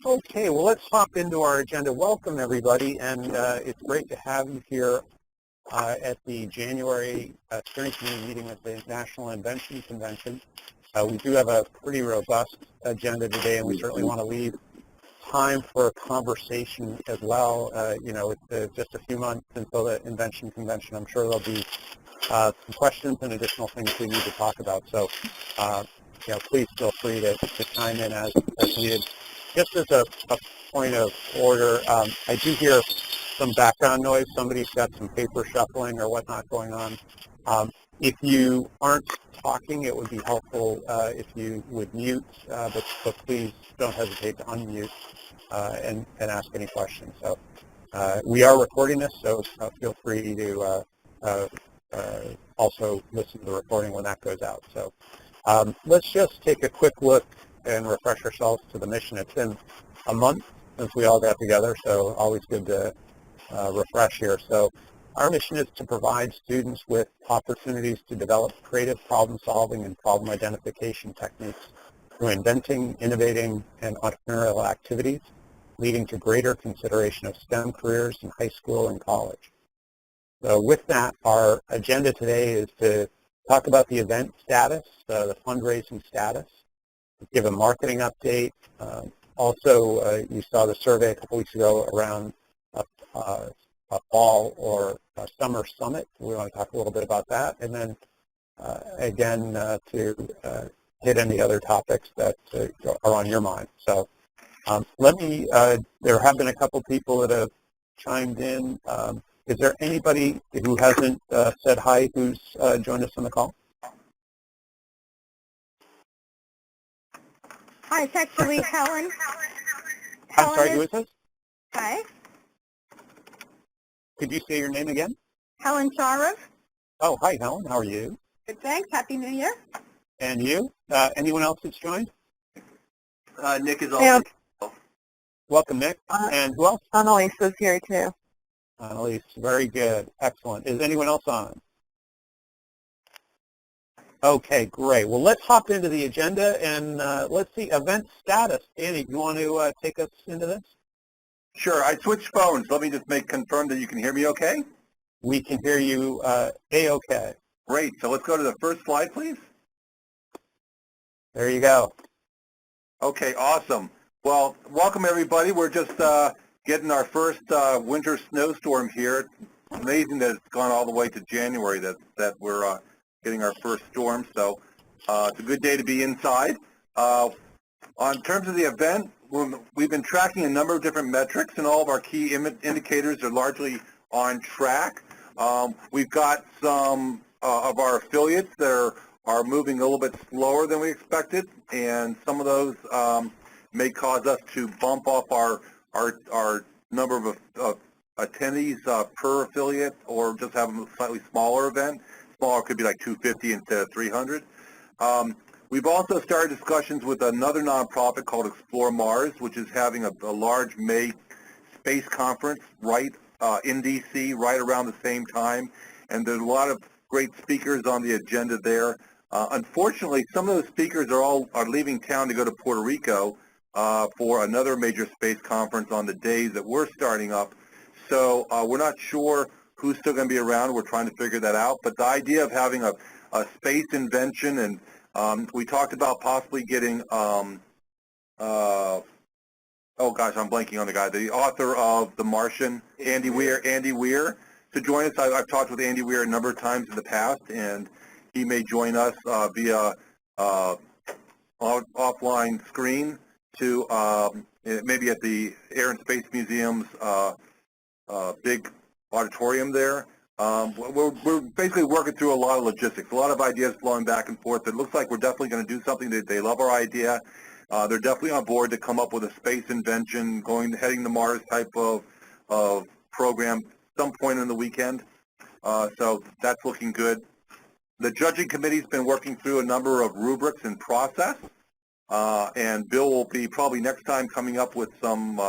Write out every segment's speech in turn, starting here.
Okay, well, let's hop into our agenda. Welcome, everybody, and it's great to have you here at the January steering committee meeting at the National Invention Convention. We do have a pretty robust agenda today, and we certainly want to leave time for conversation as well. It's just a few months until the Invention Convention. I'm sure there'll be some questions and additional things we need to talk about. So, please feel free to chime in as needed. Just as a point of order, I do hear some background noise. Somebody's got some paper shuffling or whatnot going on. If you aren't talking, it would be helpful if you would mute, but please don't hesitate to unmute and ask any questions. So we are recording this, so feel free to also listen to the recording when that goes out. So let's just take a quick look and refresh ourselves to the mission. It's been a month since we all got together, so always good to refresh here. So our mission is to provide students with opportunities to develop creative problem solving and problem identification techniques through inventing, innovating, and entrepreneurial activities, leading to greater consideration of STEM careers in high school and college. So with that, our agenda today is to talk about the event status, the fundraising status, give a marketing update. Also, you saw the survey a couple weeks ago around a fall or a summer summit. We want to talk a little bit about that. And then, again, to hit any other topics that are on your mind. So there have been a couple people that have chimed in. Is there anybody who hasn't said hi who's joined us on the call? Hi, it's actually Helen. I'm sorry, who is this? Hi. Could you say your name again? Helen Charov. Oh, hi, Helen. How are you? Good, thanks. Happy New Year. And you? Anyone else that's joined? Nick is also. Welcome, Nick. And who else? Annalise is here, too. Annalise, very good. Excellent. Is anyone else on? Okay, great. Well, let's hop into the agenda, and let's see, event status. Danny, do you want to take us into this? Sure. I switched phones. Let me just confirm that you can hear me okay? We can hear you A-okay. Great. So let's go to the first slide, please. There you go. Okay, awesome. Well, welcome, everybody. We're just getting our first winter snowstorm here. It's amazing that it's gone all the way to January that we're getting our first storm. So it's a good day to be inside. On terms of the event, we've been tracking a number of different metrics, and all of our key indicators are largely on track. We've got some of our affiliates that are moving a little bit slower than we expected, and some of those may cause us to bump off our number of attendees per affiliate, or just have a slightly smaller event. Smaller could be like 250 instead of 300. We've also started discussions with another nonprofit called Explore Mars, which is having a large May space conference right in D.C. right around the same time, and there's a lot of great speakers on the agenda there. Unfortunately, some of those speakers are leaving town to go to Puerto Rico for another major space conference on the days that we're starting up. So we're not sure who's still going to be around. We're trying to figure that out. But the idea of having a space invention, and we talked about possibly getting, oh gosh, I'm blanking on the guy, the author of The Martian, Andy Weir, to join us. I've talked with Andy Weir a number of times in the past, and he may join us via offline screen to maybe at the Air and Space Museum's big auditorium there. We're basically working through a lot of logistics, a lot of ideas flowing back and forth. It looks like we're definitely going to do something. They love our idea. They're definitely on board to come up with a space invention, heading to Mars type of program some point in the weekend. So that's looking good. The judging committee's been working through a number of rubrics and process, and Bill will be probably next time coming up with some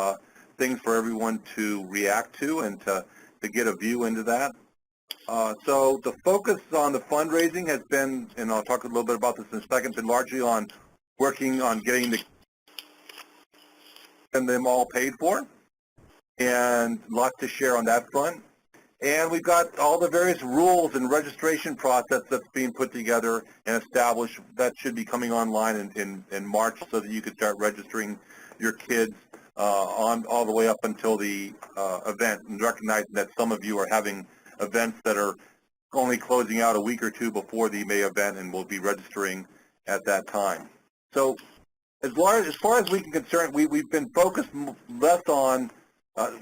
things for everyone to react to and to get a view into that. So the focus on the fundraising has been, and I'll talk a little bit about this in a second, been largely on working on getting the and them all paid for, and lots to share on that front. And we've got all the various rules and registration process that's being put together and established that should be coming online in March, so that you could start registering your kids on all the way up until the event, and recognizing that some of you are having events that are only closing out a week or two before the May event, and will be registering at that time. So as far as we can concern, we've been focused less on,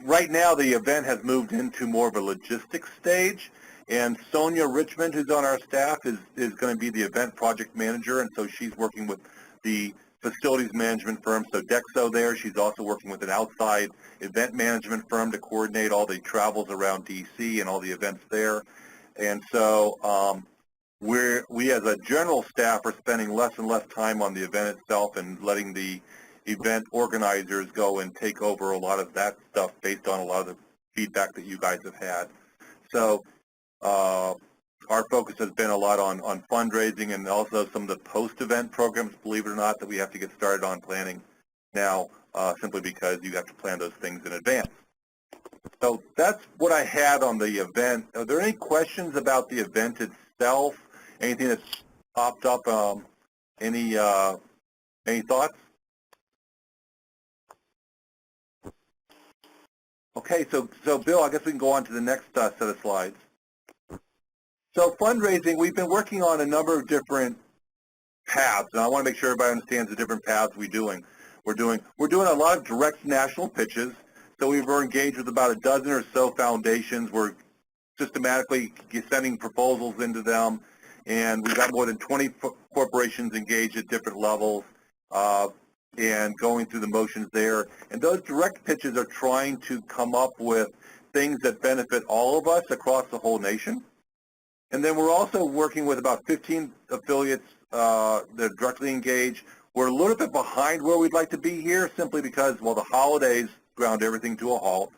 right now the event has moved into more of a logistics stage, and Sonia Richmond, who's on our staff, is going to be the event project manager, and so she's working with the facilities management firm, so Dexo there. She's also working with an outside event management firm to coordinate all the travels around DC and all the events there. And so we as a general staff are spending less and less time on the event itself and letting the event organizers go and take over a lot of that stuff based on a lot of the feedback that you guys have had. So our focus has been a lot on fundraising, and also some of the post-event programs, believe it or not, that we have to get started on planning now, simply because you have to plan those things in advance. So that's what I had on the event. Are there any questions about the event itself? Anything that's popped up? Any thoughts? Okay, so Bill, I guess we can go on to the next set of slides. So fundraising, we've been working on a number of different paths, and I want to make sure everybody understands the different paths we're doing. We're doing a lot of direct national pitches. So we've engaged with about a dozen or so foundations. We're systematically sending proposals into them, and we've got more than 20 corporations engaged at different levels, and going through the motions there. And those direct pitches are trying to come up with things that benefit all of us across the whole nation. And then we're also working with about 15 affiliates that are directly engaged. We're a little bit behind where we'd like to be here, simply because, well, the holidays ground everything to a halt.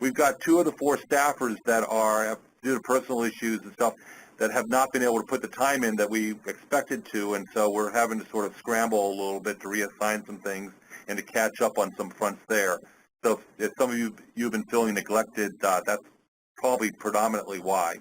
We've got 2 of the 4 staffers that are, due to personal issues and stuff, that have not been able to put the time in that we expected to, and so we're having to sort of scramble a little bit to reassign some things and to catch up on some fronts there. So if some of you've been feeling neglected, that's probably predominantly why.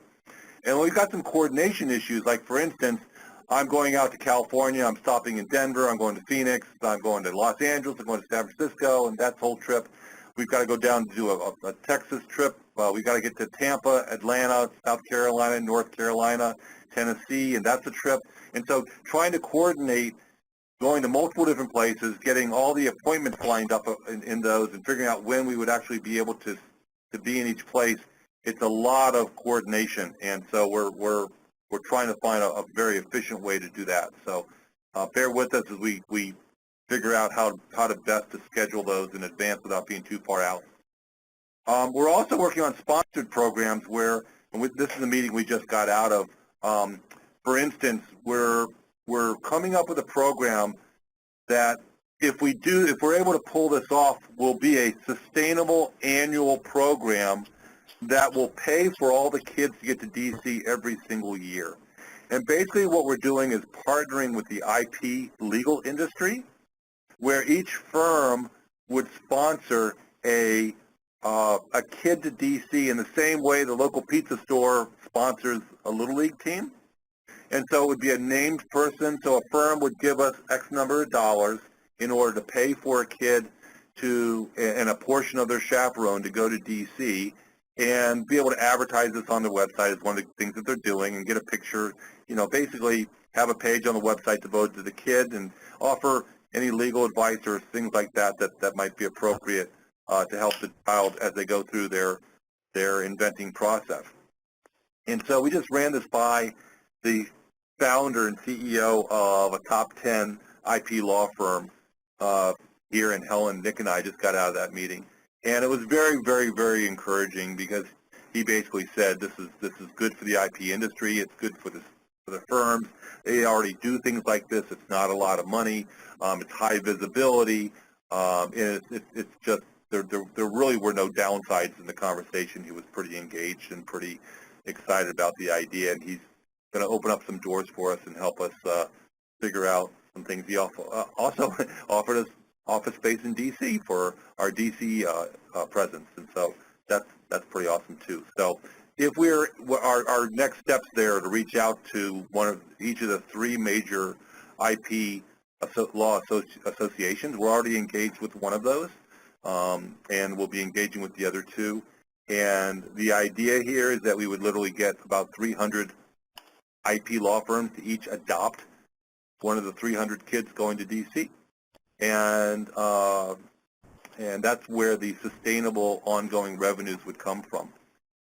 And we've got some coordination issues, like, for instance, I'm going out to California, I'm stopping in Denver, I'm going to Phoenix, I'm going to Los Angeles, I'm going to San Francisco, and that whole trip. We've got to go down to do a Texas trip. We've got to get to Tampa, Atlanta, South Carolina, North Carolina, Tennessee, and that's a trip. And so trying to coordinate going to multiple different places, getting all the appointments lined up in those, and figuring out when we would actually be able to be in each place, it's a lot of coordination. And so we're trying to find a very efficient way to do that. So bear with us as we figure out how to best to schedule those in advance without being too far out. We're also working on sponsored programs where, and this is a meeting we just got out of. For instance, we're coming up with a program that if we're able to pull this off, will be a sustainable annual program that will pay for all the kids to get to DC every single year. And basically what we're doing is partnering with the IP legal industry, where each firm would sponsor a kid to DC in the same way the local pizza store sponsors a Little League team. And so it would be a named person, so a firm would give us X number of dollars in order to pay for a kid and a portion of their chaperone to go to DC and be able to advertise this on their website as one of the things that they're doing, and get a picture, basically have a page on the website devoted to the kid and offer any legal advice or things like that might be appropriate to help the child as they go through their inventing process. And so we just ran this by the founder and CEO of a top 10 IP law firm here in Helen. Nick and I just got out of that meeting, and it was very, very, very encouraging, because he basically said this is good for the IP industry, it's good for the firms. They already do things like this. It's not a lot of money. It's high visibility, and it's just there really were no downsides in the conversation. He was pretty engaged and pretty excited about the idea, and he's going to open up some doors for us and help us figure out some things. He also offered us office space in D.C. for our D.C. presence, and so that's pretty awesome too. So if our next steps there to reach out to each of the three major IP law associations. We're already engaged with one of those, and we'll be engaging with the other two. And the idea here is that we would literally get about 300 IP law firms to each adopt one of the 300 kids going to D.C. And that's where the sustainable ongoing revenues would come from.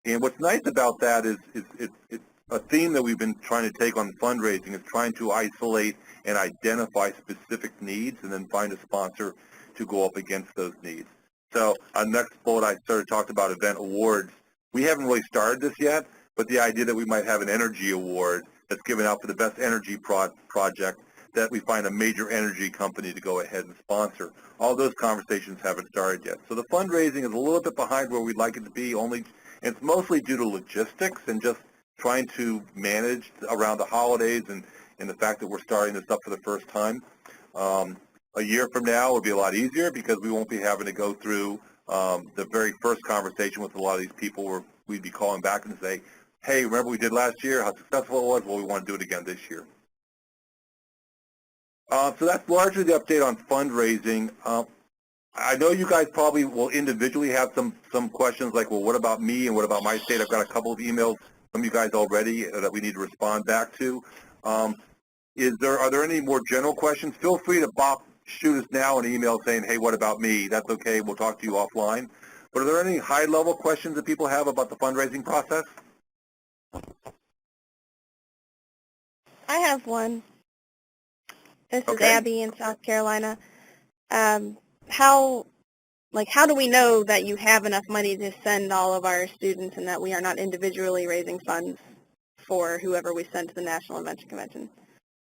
And what's nice about that is it's a theme that we've been trying to take on fundraising is trying to isolate and identify specific needs and then find a sponsor to go up against those needs. So on the next bullet, I talked about event awards. We haven't really started this yet, but the idea that we might have an energy award that's given out for the best energy project, that we find a major energy company to go ahead and sponsor. All those conversations haven't started yet. So the fundraising is a little bit behind where we'd like it to be, and it's mostly due to logistics and just trying to manage around the holidays and the fact that we're starting this up for the first time. A year from now will be a lot easier because we won't be having to go through the very first conversation with a lot of these people where we'd be calling back and say, hey, remember we did last year, how successful it was? Well, we want to do it again this year. So that's largely the update on fundraising. I know you guys probably will individually have some questions like, well, what about me and what about my state? I've got a couple of emails from you guys already that we need to respond back to. Are there any more general questions? Feel free to shoot us now an email saying, hey, what about me? That's okay. We'll talk to you offline. But are there any high-level questions that people have about the fundraising process? I have one. This is Okay. Abby in South Carolina. How do we know that you have enough money to send all of our students and that we are not individually raising funds for whoever we send to the National Invention Convention?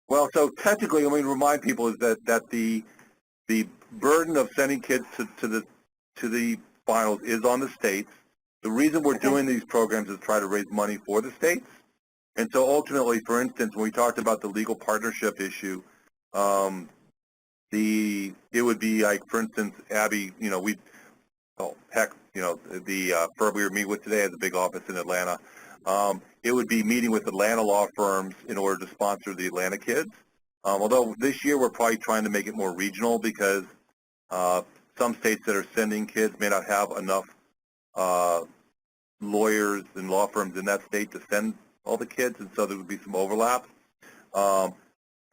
Well, so technically, let me remind people is that the burden of sending kids to the finals is on the states. The reason we're doing these programs is to try to raise money for the states. And so ultimately, for instance, when we talked about the legal partnership issue, it would be like, for instance, Abby, the firm we were meeting with today has a big office in Atlanta. It would be meeting with Atlanta law firms in order to sponsor the Atlanta kids. Although this year we're probably trying to make it more regional because some states that are sending kids may not have enough lawyers and law firms in that state to send all the kids, and so there would be some overlap.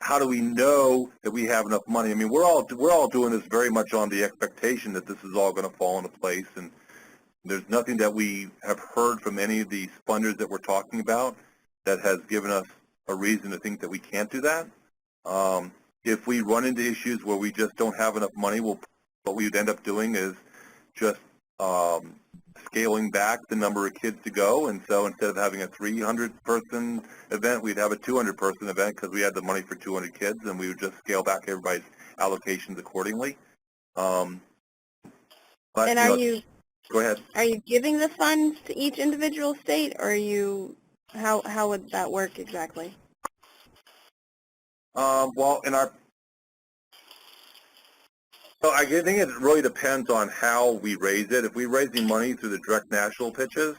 How do we know that we have enough money? I mean, we're all doing this very much on the expectation that this is all going to fall into place, and there's nothing that we have heard from any of these funders that we're talking about that has given us a reason to think that we can't do that. If we run into issues where we just don't have enough money, what we would end up doing is just scaling back the number of kids to go, and so instead of having a 300-person event, we'd have a 200-person event because we had the money for 200 kids, and we would just scale back everybody's allocations accordingly. But, And go ahead. are you giving the funds to each individual state, or how would that work exactly? Well, so I think it really depends on how we raise it. If we're raising money through the direct national pitches,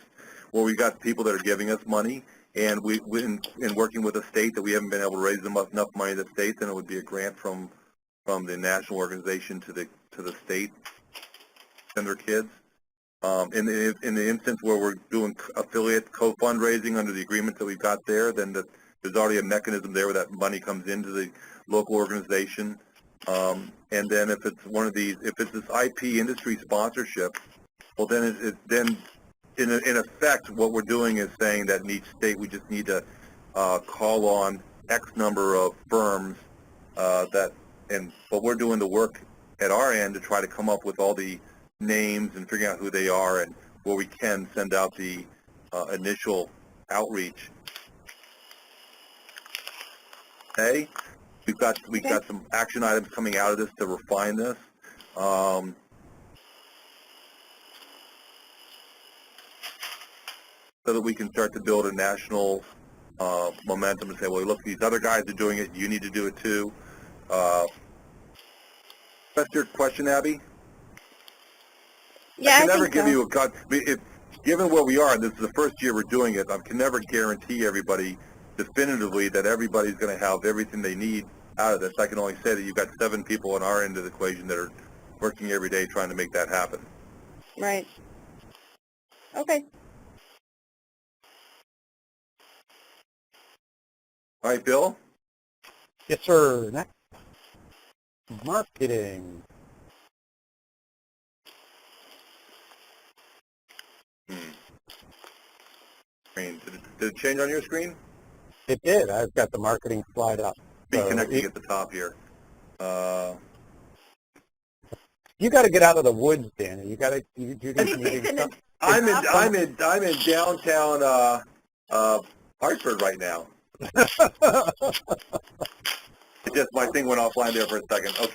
where we've got people that are giving us money, and in working with a state that we haven't been able to raise them enough money to the state, then it would be a grant from the national organization to the state and their kids. In the instance where we're doing affiliate co-fundraising under the agreement that we've got there, then there's already a mechanism there where that money comes into the local organization. And then if it's if it's this IP industry sponsorship, well then in effect what we're doing is saying that in each state we just need to call on X number of firms but we're doing the work at our end to try to come up with all the names and figuring out who they are, and where we can send out the initial outreach. Okay. We've got some action items coming out of this to refine this. So that we can start to build a national momentum and say, well, look, these other guys are doing it, you need to do it too. So That's your question, Abby? Yeah, I can I never think give so. you given where we are, and this is the first year we're doing it, I can never guarantee everybody definitively that everybody's going to have everything they need out of this. I can only say that you've got 7 people on our end of the equation that are working every day trying to make that happen. Right. Okay. All right, Bill? Yes, sir. Next, marketing. Screen. Did it change on your screen? It did. I've got the marketing slide up. Be So connecting at the top here. you got to get out of the woods, Danny. You got to you do these meetings. I'm in downtown Hartford right now. Just my thing went offline there for a second. Okay.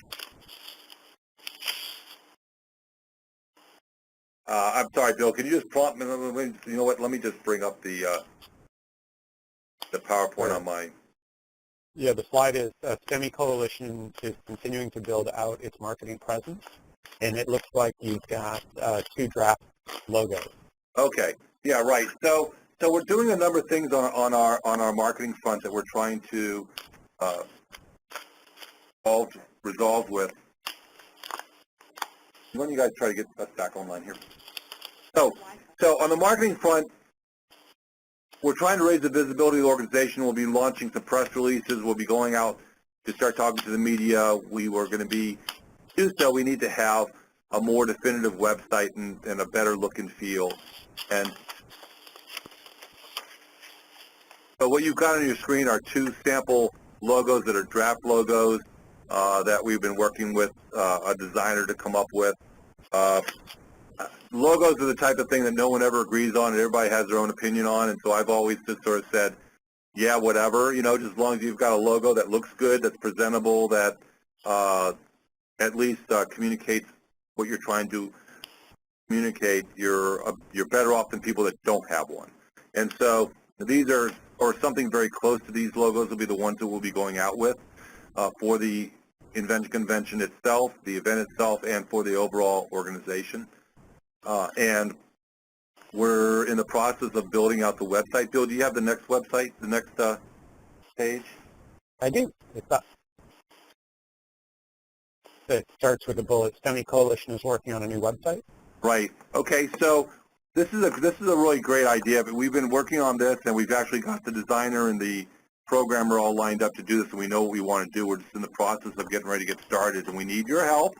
I'm sorry, Bill. Can you just prompt me? You know what? Let me just bring up the PowerPoint on mine. Yeah, the slide is STEMI Coalition is continuing to build out its marketing presence, and it looks like you've got 2 draft logos. Okay. Yeah. Right. So we're doing a number of things on our marketing front that we're trying to resolve with. Why don't you guys try to get us back online here? So on the marketing front, we're trying to raise the visibility of the organization. We'll be launching some press releases. We'll be going out to start talking to the media. We were going to be, to do so, we need to have a more definitive website and a better look and feel. And so what you've got on your screen are 2 sample logos that are draft logos that we've been working with a designer to come up with. Logos are the type of thing that no one ever agrees on and everybody has their own opinion on, and so I've always just sort of said, yeah, whatever, just as long as you've got a logo that looks good, that's presentable, that at least communicates what you're trying to communicate, you're better off than people that don't have one. And so these are, or something very close to these logos will be the ones that we'll be going out with for the Invention Convention itself, the event itself, and for the overall organization. And we're in the process of building out the website. Bill, do you have the next website, the next page? I do. It's up. It starts with a bullet. STEMI Coalition is working on a new website. Right. Okay. So this is a really great idea. But we've been working on this, and we've actually got the designer and the programmer all lined up to do this, and we know what we want to do. We're just in the process of getting ready to get started, and we need your help.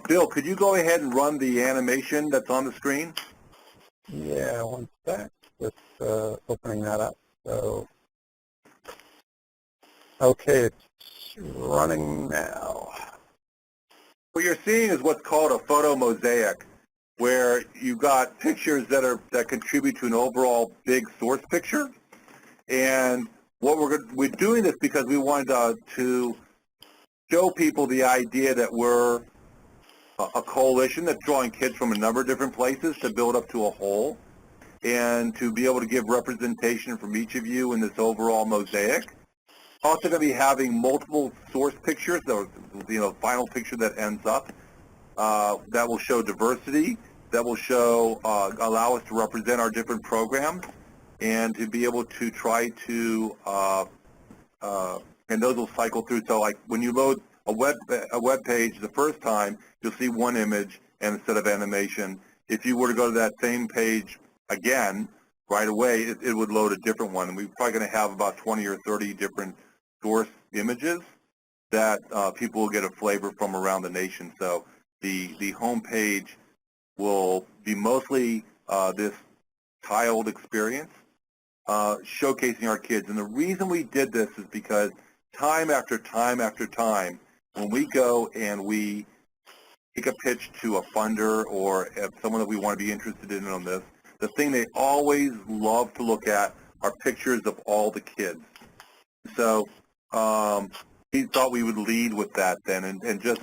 Bill, could you go ahead and run the animation that's on the screen? Yeah, one sec. Just opening that up. So, okay, it's running now. What you're seeing is what's called a photo mosaic, where you've got pictures that contribute to an overall big source picture. And what we're doing this because we wanted to show people the idea that we're a coalition that's drawing kids from a number of different places to build up to a whole, and to be able to give representation from each of you in this overall mosaic. Also going to be having multiple source pictures, so final picture that ends up, that will show diversity, that will show, allow us to represent our different programs, and to be able to try to, and those will cycle through. So like when you load a web page the first time, you'll see one image and instead of animation. If you were to go to that same page again right away, it would load a different one. And we're probably going to have about 20 or 30 different source images that people will get a flavor from around the nation. So the home page will be mostly this tiled experience showcasing our kids. And the reason we did this is because time after time after time, when we go and we take a pitch to a funder or someone that we want to be interested in on this, the thing they always love to look at are pictures of all the kids. So he thought we would lead with that then, and just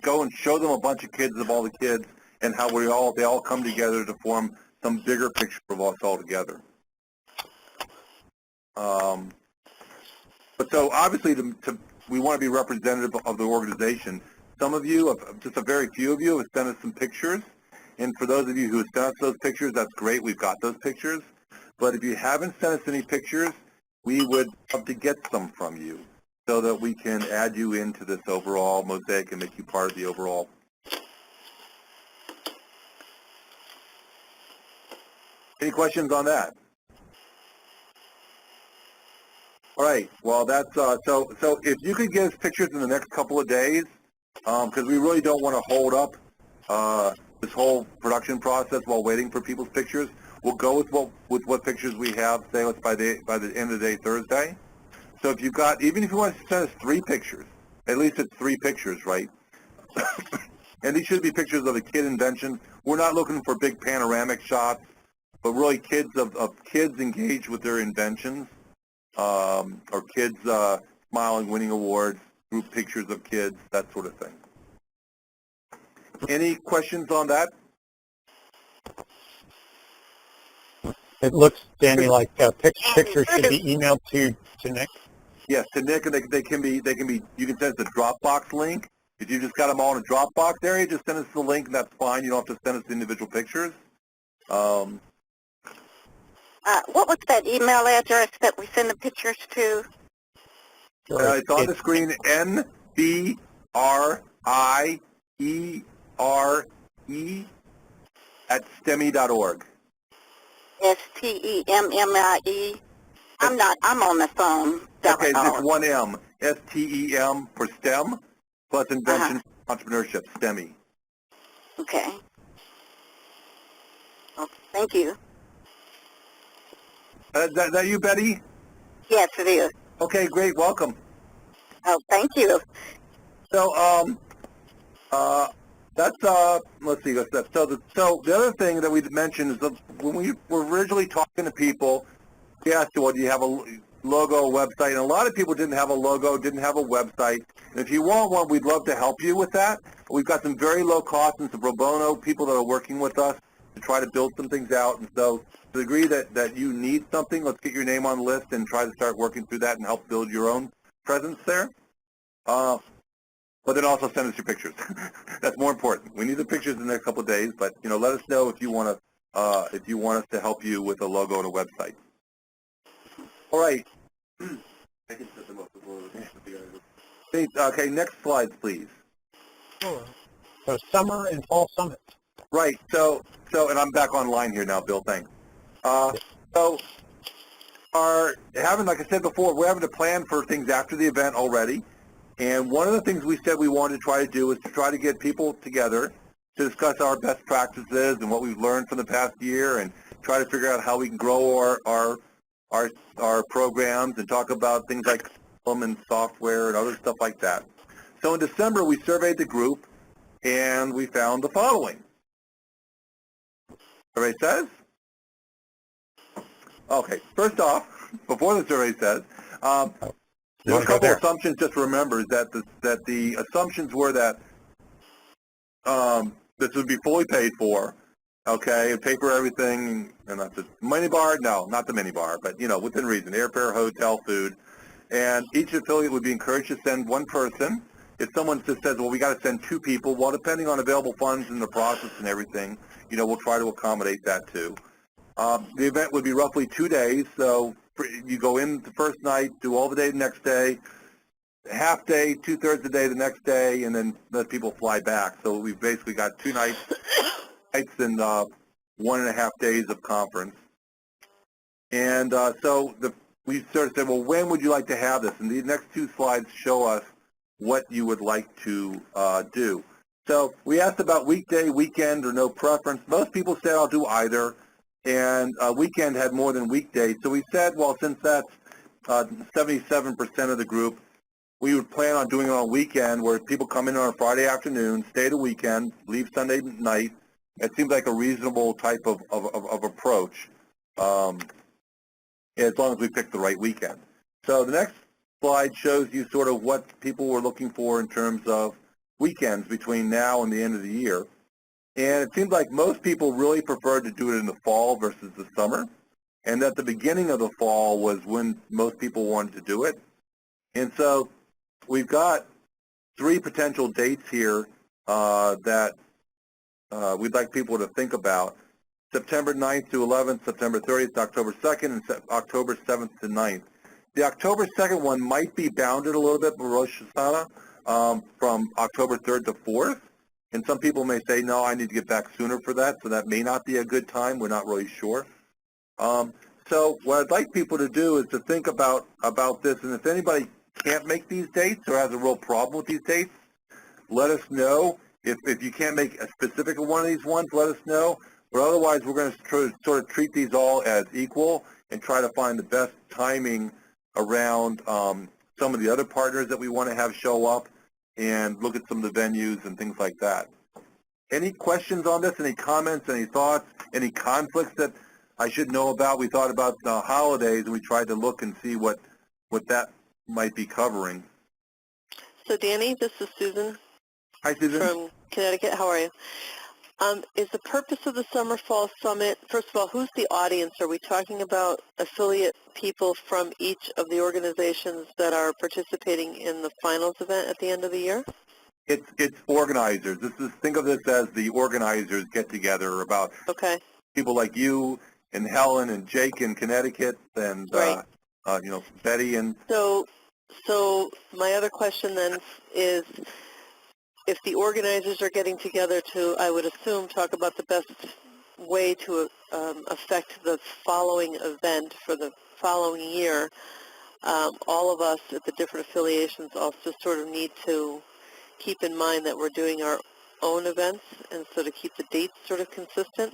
go and show them a bunch of kids of all the kids and how they all come together to form some bigger picture of us all together. But so obviously we want to be representative of the organization. some of you, just a very few of you, have sent us some pictures. And for those of you who have sent us those pictures, that's great. We've got those pictures. But if you haven't sent us any pictures, we would love to get some from you so that we can add you into this overall mosaic and make you part of the overall. Any questions on that? All right. Well, that's so if you could get us pictures in the next couple of days, because we really don't want to hold up this whole production process while waiting for people's pictures. We'll go with what pictures we have, say, by the end of the day, Thursday. So if you've got, even if you want to send us 3 pictures, at least it's 3 pictures, right? And these should be pictures of a kid invention. We're not looking for big panoramic shots, but really kids of kids engaged with their inventions, or kids smiling, winning awards, group pictures of kids, that sort of thing. Any questions on that? It looks, Danny, like pictures should be emailed to Nick. Yes, to Nick, and they can be. You can send us a Dropbox link. If you just got them all in a Dropbox area, just send us the link, and that's fine. You don't have to send us the individual pictures. What was that email address that we send the pictures to? It's on the screen, nbriere@stemi.org. STEMMIE. I'm on the phone. Okay, it's one M. STEM for STEM, plus Invention Entrepreneurship, STEMI. Okay. Well, thank you. Is that you, Betty? Yes, it is. Okay, great. Welcome. Oh, thank you. So, that's let's see. So the other thing that we mentioned is that when we were originally talking to people, we asked, well, do you have a logo, website? And a lot of people didn't have a logo, didn't have a website. And if you want one, we'd love to help you with that. We've got some very low cost and some pro bono people that are working with us to try to build some things out. And so to the degree that you need something, let's get your name on the list and try to start working through that and help build your own presence there. But then also send us your pictures. That's more important. We need the pictures in the next couple of days, but let us know if you want us to help you with a logo and a website. All right. I can set them up as well. Okay, next slide, please. So summer and fall summits. Right. So, and I'm back online here now, Bill. Thanks. So, like I said before, we're having to plan for things after the event already. And one of the things we said we wanted to try to do is to try to get people together to discuss our best practices and what we've learned from the past year, and try to figure out how we can grow our programs and talk about things like and software and other stuff like that. So in December, we surveyed the group, and we found the following. Survey says? Okay, first off, before the survey says, there's a couple of assumptions just to remember, is that the assumptions were that this would be fully paid for, okay, and pay for everything, and not the mini bar, no, not the mini bar, but, within reason, airfare, hotel, food, and each affiliate would be encouraged to send one person. If someone just says, well, we got to send 2 people, well, depending on available funds and the process and everything, we'll try to accommodate that too. The event would be roughly 2 days, so you go in the first night, do all the day the next day, half day, 2/3 the day the next day, and then let people fly back. So we've basically got 2 nights and 1.5 days of conference. And we sort of said, well, when would you like to have this? And the next 2 slides show us what you would like to do. So we asked about weekday, weekend, or no preference. Most people said, I'll do either. And weekend had more than weekday. So we said, well, since that's 77% of the group, we would plan on doing it on a weekend where people come in on a Friday afternoon, stay the weekend, leave Sunday night. It seems like a reasonable type of approach, as long as we pick the right weekend. So the next slide shows you sort of what people were looking for in terms of weekends between now and the end of the year. And it seems like most people really preferred to do it in the fall versus the summer, and that the beginning of the fall was when most people wanted to do it. And so we've got 3 potential dates here that we'd like people to think about. September 9th to 11th, September 30th, October 2nd, and October 7th to 9th. The October 2nd one might be bounded a little bit by Rosh Hashanah from October 3rd to 4th. And some people may say, no, I need to get back sooner for that, so that may not be a good time. We're not really sure. So what I'd like people to do is to think about this, and if anybody can't make these dates or has a real problem with these dates, let us know. If you can't make a specific one of these ones, let us know. But otherwise, we're going to sort of treat these all as equal and try to find the best timing around some of the other partners that we want to have show up and look at some of the venues and things like that. Any questions on this? Any comments? Any thoughts? Any conflicts that I should know about? We thought about the holidays, and we tried to look and see what that might be covering. So, Danny, this is Susan. Hi, Susan. From Connecticut. How are you? Is the purpose of the Summer Fall Summit, first of all, who's the audience? Are we talking about affiliate people from each of the organizations that are participating in the finals event at the end of the year? It's organizers. Think of this as the organizers get together about people like you and Helen and Jake in Connecticut and Betty and. So my other question then is, if the organizers are getting together to, I would assume, talk about the best way to affect the following event for the following year, all of us at the different affiliations also sort of need to keep in mind that we're doing our own events, and so to keep the dates sort of consistent.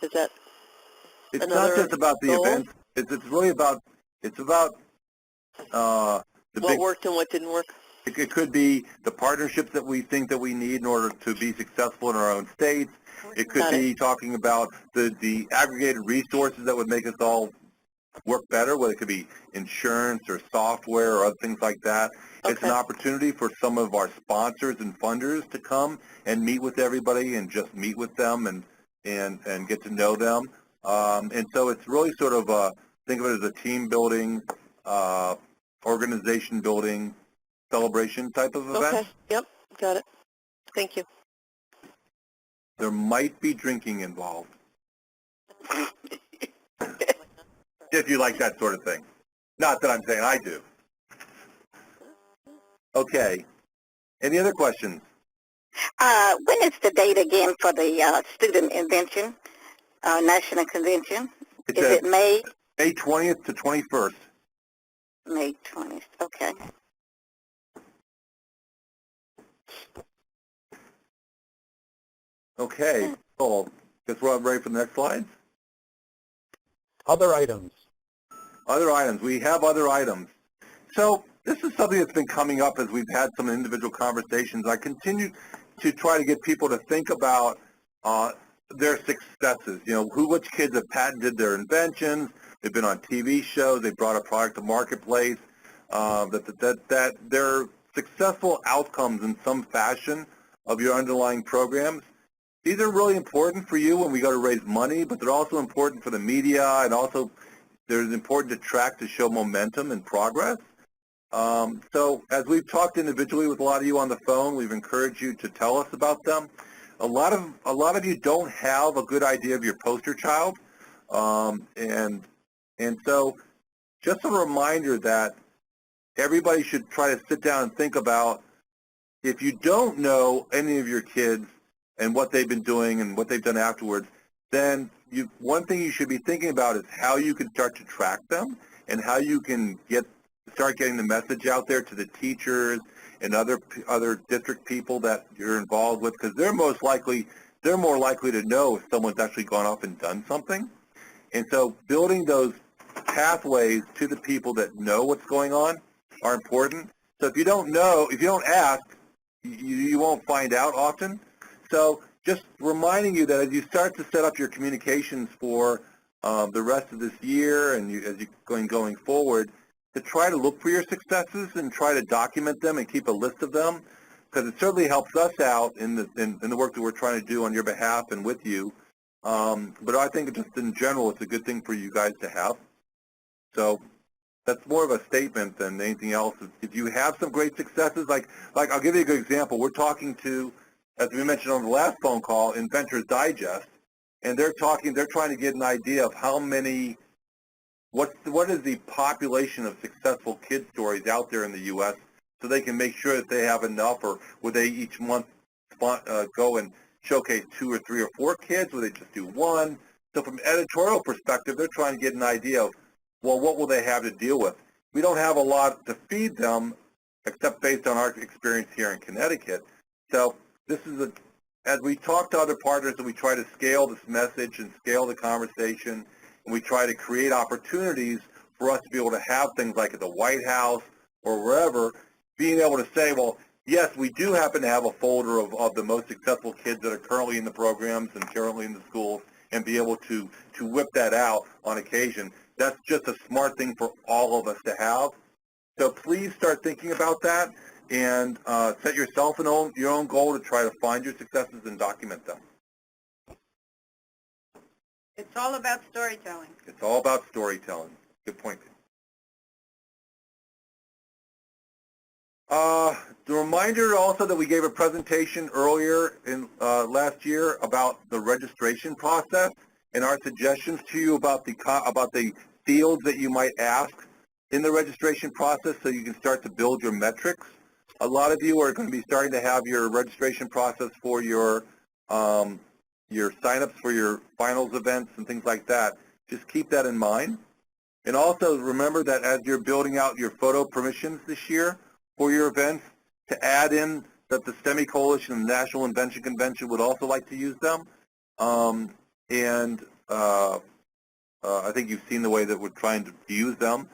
Is that It's not just about the events. It's really about what worked and what didn't work. It could be the partnerships that we think that we need in order to be successful in our own states. It could be talking about the aggregated resources that would make us all work better, whether it could be insurance or software or other things like that. It's an opportunity for some of our sponsors and funders to come and meet with everybody and just meet with them and get to know them. And so it's really sort of think of it as a team building, organization building, celebration type of event. Okay, yep, got it. Thank you. There might be drinking involved. If you like that sort of thing. Not that I'm saying I do. Okay. Any other questions? When is the date again for the Student Invention National Convention? Is it May? May 20th to 21st. May 20th, okay. Okay, so guess we're ready for the next slides. Other items. Other items. We have other items. So this is something that's been coming up as we've had some individual conversations. I continue to try to get people to think about their successes. You know, which kids have patented their inventions. They've been on TV shows. They brought a product to marketplace. That they're successful outcomes in some fashion of your underlying programs. These are really important for you when we go to raise money, but they're also important for the media, and also they're important to track to show momentum and progress. So as we've talked individually with a lot of you on the phone, we've encouraged you to tell us about them. A lot of you don't have a good idea of your poster child, and so just a reminder that everybody should try to sit down and think about, if you don't know any of your kids and what they've been doing and what they've done afterwards, then one thing you should be thinking about is how you can start to track them and how you can start getting the message out there to the teachers and other district people that you're involved with, because they're more likely to know if someone's actually gone off and done something. And so building those pathways to the people that know what's going on are important. So if you don't know, if you don't ask, you won't find out often. So just reminding you that as you start to set up your communications for the rest of this year and as you're going forward, to try to look for your successes and try to document them and keep a list of them, because it certainly helps us out in the work that we're trying to do on your behalf and with you. But I think just in general, it's a good thing for you guys to have. So that's more of a statement than anything else. If you have some great successes, like I'll give you a good example. We're talking to, as we mentioned on the last phone call, Inventors Digest, and they're trying to get an idea of how many, what is the population of successful kid stories out there in the U.S. so they can make sure that they have enough, or would they each month go and showcase 2 or 3 or 4 kids? Would they just do 1? So from an editorial perspective, they're trying to get an idea of, well, what will they have to deal with? We don't have a lot to feed them, except based on our experience here in Connecticut. So this is as we talk to other partners and we try to scale this message and scale the conversation, and we try to create opportunities for us to be able to have things like at the White House or wherever, being able to say, well, yes, we do happen to have a folder of the most successful kids that are currently in the programs and currently in the schools, and be able to whip that out on occasion. That's just a smart thing for all of us to have. So please start thinking about that, and set yourself your own goal to try to find your successes and document them. It's all about storytelling. It's all about storytelling. Good point. The reminder also that we gave a presentation earlier in last year about the registration process and our suggestions to you about the fields that you might ask in the registration process, so you can start to build your metrics. A lot of you are going to be starting to have your registration process for your signups for your finals events and things like that. Just keep that in mind. And also remember that as you're building out your photo permissions this year for your events, to add in that the STEMI Coalition and the National Invention Convention would also like to use them. I think you've seen the way that we're trying to use them.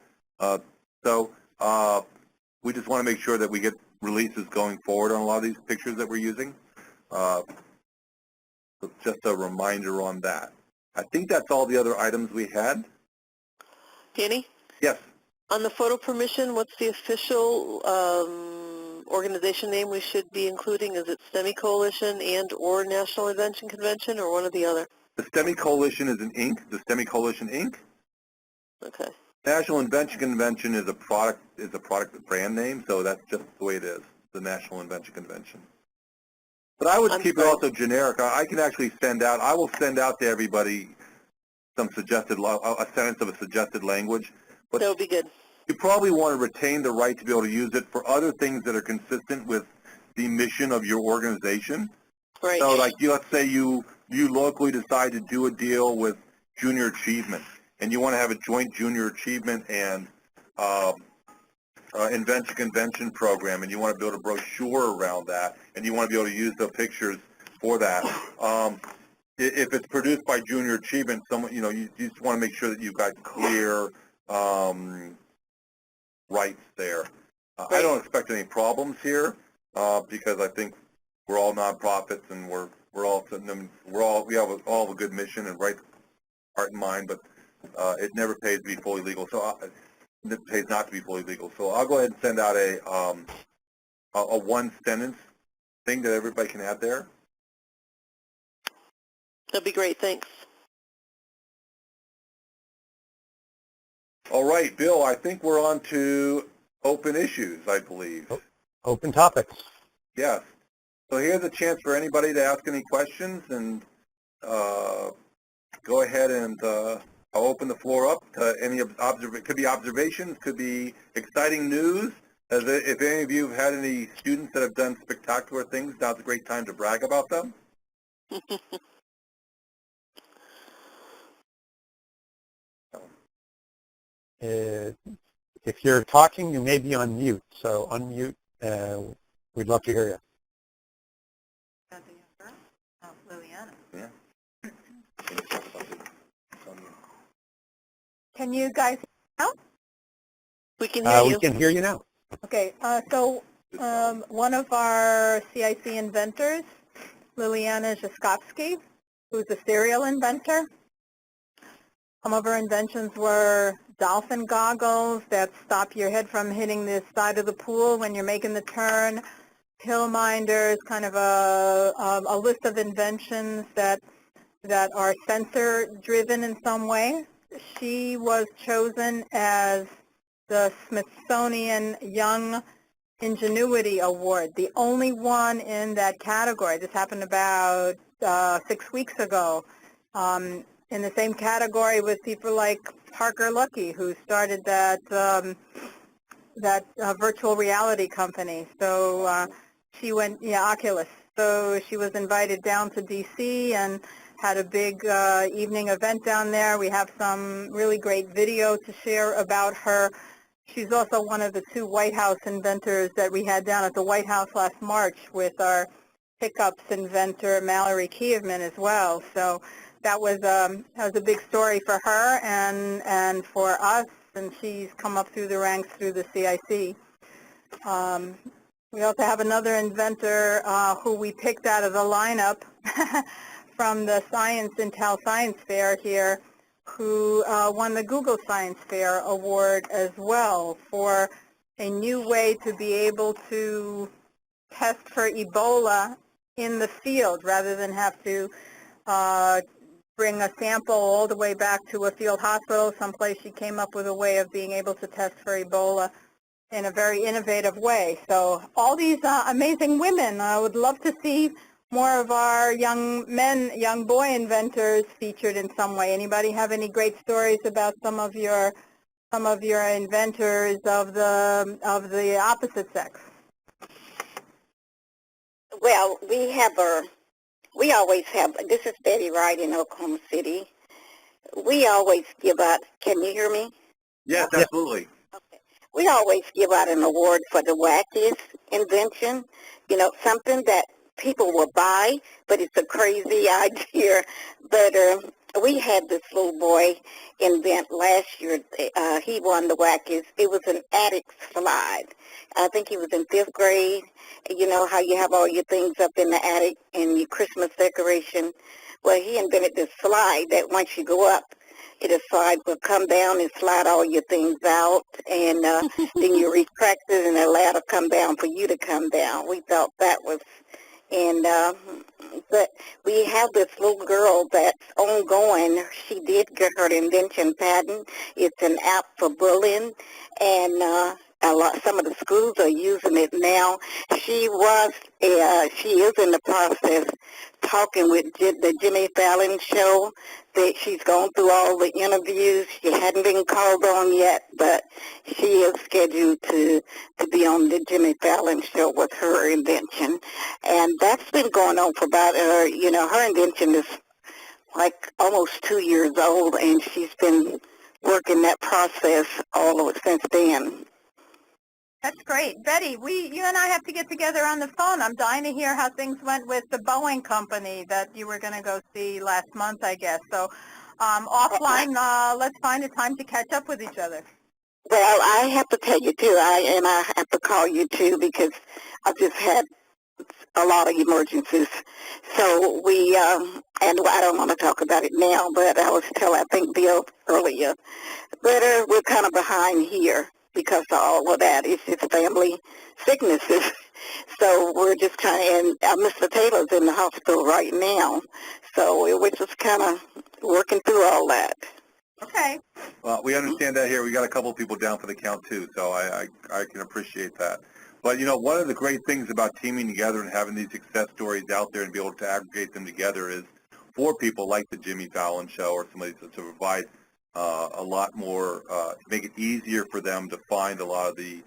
We just want to make sure that we get releases going forward on a lot of these pictures that we're using. So just a reminder on that. I think that's all the other items we had. Danny? Yes. On the photo permission, what's the official organization name we should be including? Is it STEMI Coalition and or National Invention Convention, or one or the other? The STEMI Coalition is an Inc., the STEMI Coalition Inc. Okay. National Invention Convention is a product brand name, so that's just the way it is, the National Invention Convention. But I would keep it also generic. I can actually I will send out to everybody some suggested, a sentence of a suggested language. But that would be good. You probably want to retain the right to be able to use it for other things that are consistent with the mission of your organization. Right. So like let's say you locally decide to do a deal with Junior Achievement, and you want to have a joint Junior Achievement and Invention Convention program, and you want to build a brochure around that, and you want to be able to use the pictures for that. If it's produced by Junior Achievement, you just want to make sure that you've got clear rights there. I don't expect any problems here because I think we're all nonprofits and we have all a good mission and right heart and mind, but it never pays to be fully legal. So it pays not to be fully legal. So I'll go ahead and send out a one sentence thing that everybody can add there. That'd be great. Thanks. All right, Bill, I think we're on to open issues, I believe. Open topics. Yes. So here's a chance for anybody to ask any questions, and go ahead and I'll open the floor up to any it could be observations, could be exciting news. If any of you have had any students that have done spectacular things, now's a great time to brag about them. If you're talking, you may be on mute, so unmute. We'd love to hear you. Liliana. Yeah. Can you guys hear me now? We can hear you. We can hear you now. Okay, so one of our CIC inventors, Liliana Zhaskowski, who's a serial inventor. Some of her inventions were dolphin goggles that stop your head from hitting the side of the pool when you're making the turn, pill minders, kind of a list of inventions that are sensor driven in some way. She was chosen as the Smithsonian Young Ingenuity Award, the only one in that category. This happened about 6 weeks ago. In the same category with people like Parker Lucky, who started that virtual reality company. So she went, Oculus. So she was invited down to D.C. and had a big evening event down there. We have some really great video to share about her. She's also one of the 2 White House inventors that we had down at the White House last March with our pickups inventor, Mallory Kievman, as well. So that was a big story for her and for us, and she's come up through the ranks through the CIC. We also have another inventor who we picked out of the lineup from the Intel Science Fair here, who won the Google Science Fair Award as well for a new way to be able to test for Ebola in the field rather than have to bring a sample all the way back to a field hospital someplace. She came up with a way of being able to test for Ebola in a very innovative way. So all these amazing women, I would love to see more of our young boy inventors featured in some way. Anybody have any great stories about some of your inventors of the opposite sex? Well, we always have, this is Betty Wright in Oklahoma City. We always give out, can you hear me? Yes, absolutely. Okay. We always give out an award for the wackiest invention, something that people will buy, but it's a crazy idea. But we had this little boy invent last year. He won the wackiest. It was an attic slide. I think he was in 5th grade. You know how you have all your things up in the attic and your Christmas decoration? Well, he invented this slide that once you go up, the slide will come down and slide all your things out, and then you retract it and the ladder come down for you to come down. We thought that was, but we have this little girl that's ongoing. She did get her invention patent. It's an app for bullying, and some of the schools are using it now. She is in the process talking with the Jimmy Fallon show. That she's gone through all the interviews. She hadn't been called on yet, but she is scheduled to be on the Jimmy Fallon show with her invention. And that's been going on for about, her invention is like almost 2 years old, and she's been working that process all over since then. That's great. Betty, you and I have to get together on the phone. I'm dying to hear how things went with the Boeing company that you were going to go see last month, I guess. So offline, let's find a time to catch up with each other. Well, I have to tell you, too, I have to call you, too, because I've just had a lot of emergencies. So and I don't want to talk about it now, but I was telling, I think, Bill earlier, but we're kind of behind here because of all of that. It's just family sicknesses. So we're just trying, and Mr. Taylor's in the hospital right now. So we're just kind of working through all that. Okay. Well, we understand that here. We got a couple of people down for the count, too, so I can appreciate that. But, one of the great things about teaming together and having these success stories out there and be able to aggregate them together is for people like the Jimmy Fallon show or somebody to provide a lot more, make it easier for them to find a lot of the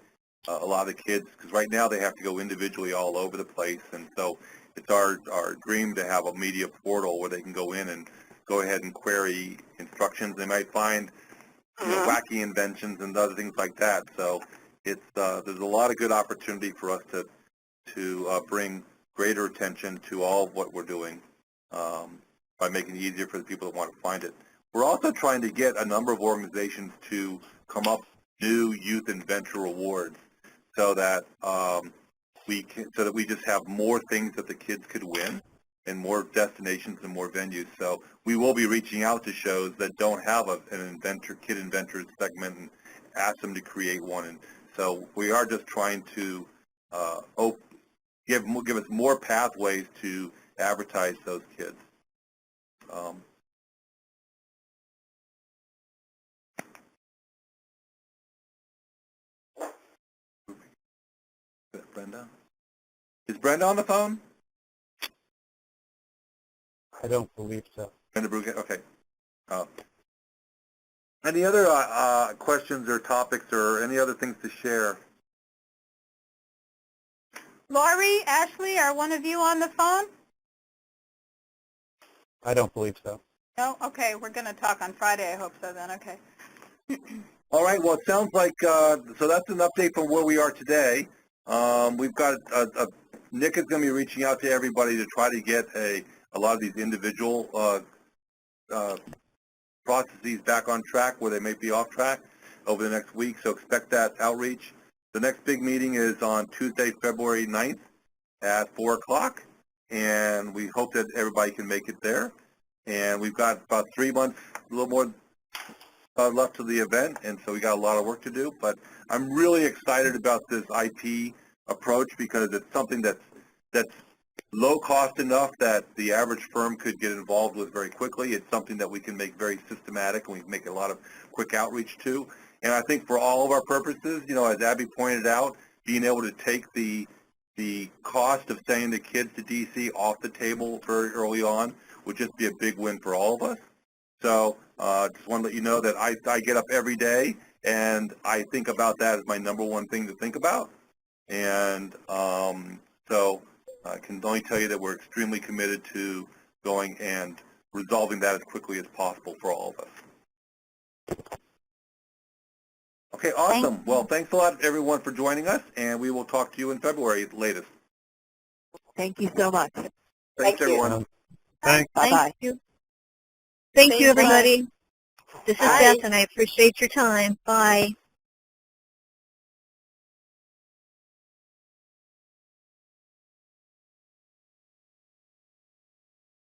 kids, because right now they have to go individually all over the place, and so it's our dream to have a media portal where they can go in and go ahead and query instructions. They might find wacky inventions and other things like that. So it's there's a lot of good opportunity for us to bring greater attention to all of what we're doing by making it easier for the people that want to find it. We're also trying to get a number of organizations to come up with new youth inventor awards so that we just have more things that the kids could win and more destinations and more venues. So we will be reaching out to shows that don't have an kid inventors segment and ask them to create one. And so we are just trying to give us more pathways to advertise those kids. Brenda? Is Brenda on the phone? I don't believe so. Brenda Bruggen, okay. Any other questions or topics or any other things to share? Lori, Ashley, are one of you on the phone? I don't believe so. No? Okay, we're going to talk on Friday. I hope so then. Okay. All right, well, it sounds like, so that's an update from where we are today. We've got, Nick is going to be reaching out to everybody to try to get a lot of these individual processes back on track where they may be off track over the next week, so expect that outreach. The next big meeting is on Tuesday, February 9th at 4 o'clock, and we hope that everybody can make it there. And we've got about 3 months, a little more left to the event, and so we got a lot of work to do. But I'm really excited about this IP approach because it's something that's low cost enough that the average firm could get involved with very quickly. It's something that we can make very systematic, and we can make a lot of quick outreach to. And I think for all of our purposes, you know, as Abby pointed out, being able to take the cost of sending the kids to DC off the table very early on would just be a big win for all of us. So just want to let you know that I get up every day and I think about that as my number one thing to think about. And so I can only tell you that we're extremely committed to going and resolving that as quickly as possible for all of us. Okay, awesome. Well, thanks a lot, everyone, for joining us, and we will talk to you in February at the latest. Thank you so much. Thanks, everyone. Thanks. Bye-bye. Thank you, Bye. everybody. This is Bye. Beth, and I appreciate your time. Bye.